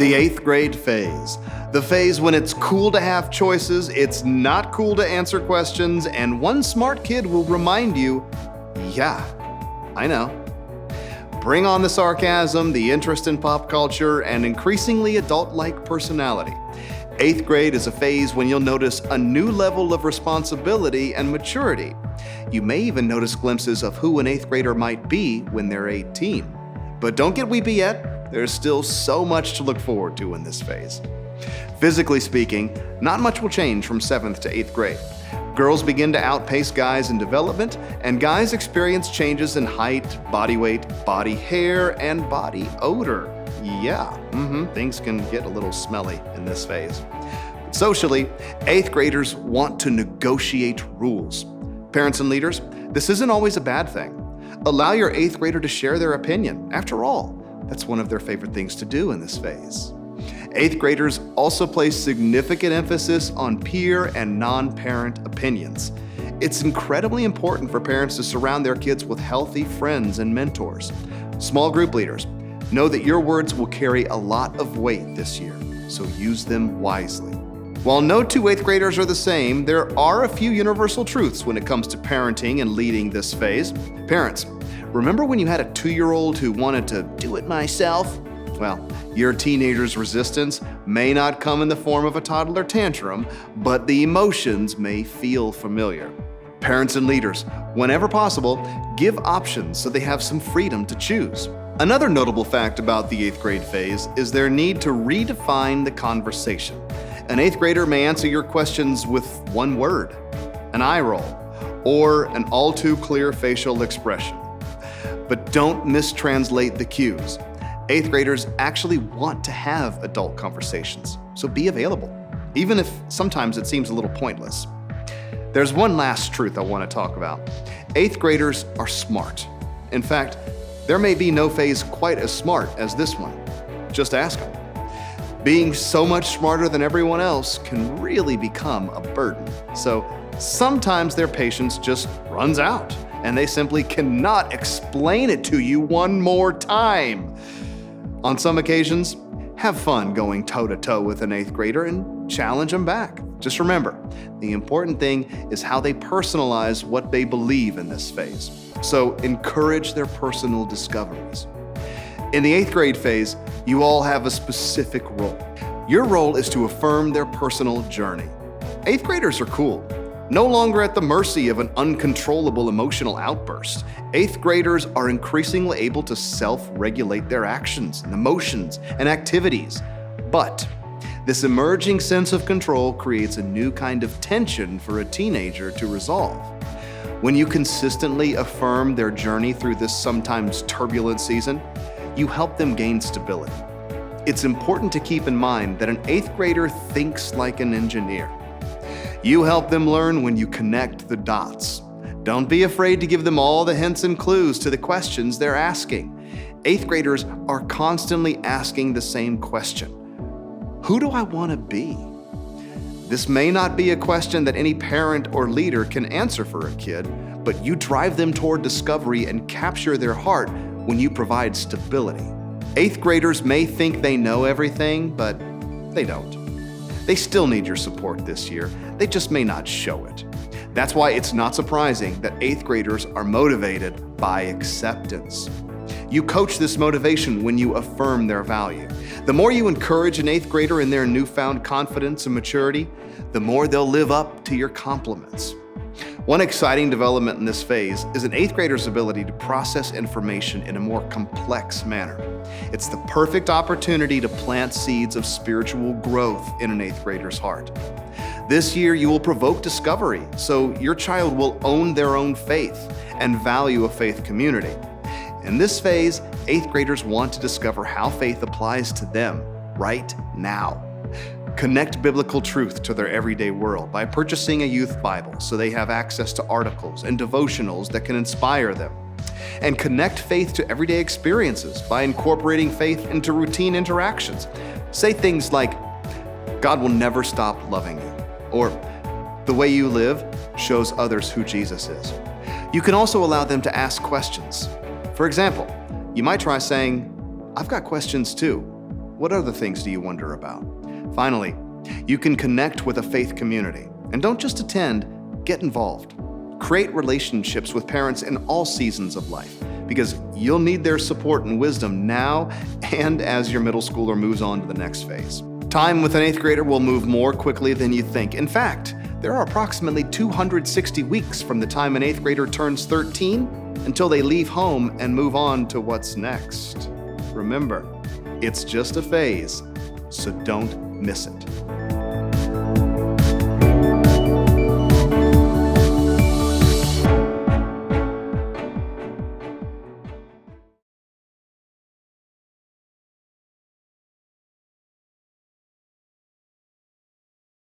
The 8th grade phase. The phase when it's cool to have choices, it's not cool to answer questions, and one smart kid will remind you, yeah, I know. Bring on the sarcasm, the interest in pop culture, and increasingly adult-like personality. 8th grade is a phase when you'll notice a new level of responsibility and maturity. You may even notice glimpses of who an 8th grader might be when they're 18. But don't get weepy yet. There's still so much to look forward to in this phase. Physically speaking, not much will change from 7th to 8th grade. Girls begin to outpace guys in development, and guys experience changes in height, body weight, body hair, and body odor. Yeah, things can get a little smelly in this phase. Socially, 8th graders want to negotiate rules. Parents and leaders, this isn't always a bad thing. Allow your 8th grader to share their opinion. After all, that's one of their favorite things to do in this phase. 8th graders also place significant emphasis on peer and non-parent opinions. It's incredibly important for parents to surround their kids with healthy friends and mentors. Small group leaders, know that your words will carry a lot of weight this year, so use them wisely. While no two 8th graders are the same, there are a few universal truths when it comes to parenting and leading this phase. Parents, remember when you had a 2-year-old who wanted to do it myself? Well, your teenager's resistance may not come in the form of a toddler tantrum, but the emotions may feel familiar. Parents and leaders, whenever possible, give options so they have some freedom to choose. Another notable fact about the 8th grade phase is their need to redefine the conversation. An 8th grader may answer your questions with one word, an eye roll, or an all too clear facial expression. But don't mistranslate the cues. 8th graders actually want to have adult conversations, so be available, even if sometimes it seems a little pointless. There's one last truth I want to talk about. 8th graders are smart. In fact, there may be no phase quite as smart as this one. Just ask them. Being so much smarter than everyone else can really become a burden. So sometimes their patience just runs out, and they simply cannot explain it to you one more time. On some occasions, have fun going toe-to-toe with an 8th grader and challenge them back. Just remember, the important thing is how they personalize what they believe in this phase. So encourage their personal discoveries. In the 8th grade phase, you all have a specific role. Your role is to affirm their personal journey. 8th graders are cool. No longer at the mercy of an uncontrollable emotional outburst. 8th graders are increasingly able to self-regulate their actions and emotions and activities. But this emerging sense of control creates a new kind of tension for a teenager to resolve. When you consistently affirm their journey through this sometimes turbulent season, you help them gain stability. It's important to keep in mind that an 8th grader thinks like an engineer. You help them learn when you connect the dots. Don't be afraid to give them all the hints and clues to the questions they're asking. 8th graders are constantly asking the same question. Who do I want to be? This may not be a question that any parent or leader can answer for a kid, but you drive them toward discovery and capture their heart when you provide stability. 8th graders may think they know everything, but they don't. They still need your support this year. They just may not show it. That's why it's not surprising that 8th graders are motivated by acceptance. You coach this motivation when you affirm their value. The more you encourage an 8th grader in their newfound confidence and maturity, the more they'll live up to your compliments. One exciting development in this phase is an 8th grader's ability to process information in a more complex manner. It's the perfect opportunity to plant seeds of spiritual growth in an 8th grader's heart. This year, you will provoke discovery, so your child will own their own faith and value a faith community. In this phase, 8th graders want to discover how faith applies to them right now. Connect biblical truth to their everyday world by purchasing a youth Bible so they have access to articles and devotionals that can inspire them. And connect faith to everyday experiences by incorporating faith into routine interactions. Say things like, God will never stop loving you, or the way you live shows others who Jesus is. You can also allow them to ask questions. For example, you might try saying, I've got questions too. What other things do you wonder about? Finally, you can connect with a faith community. And don't just attend, get involved. Create relationships with parents in all seasons of life, because you'll need their support and wisdom now and as your middle schooler moves on to the next phase. Time with an 8th grader will move more quickly than you think. In fact, there are approximately 260 weeks from the time an 8th grader turns 13 until they leave home and move on to what's next. Remember, it's just a phase, so don't miss it.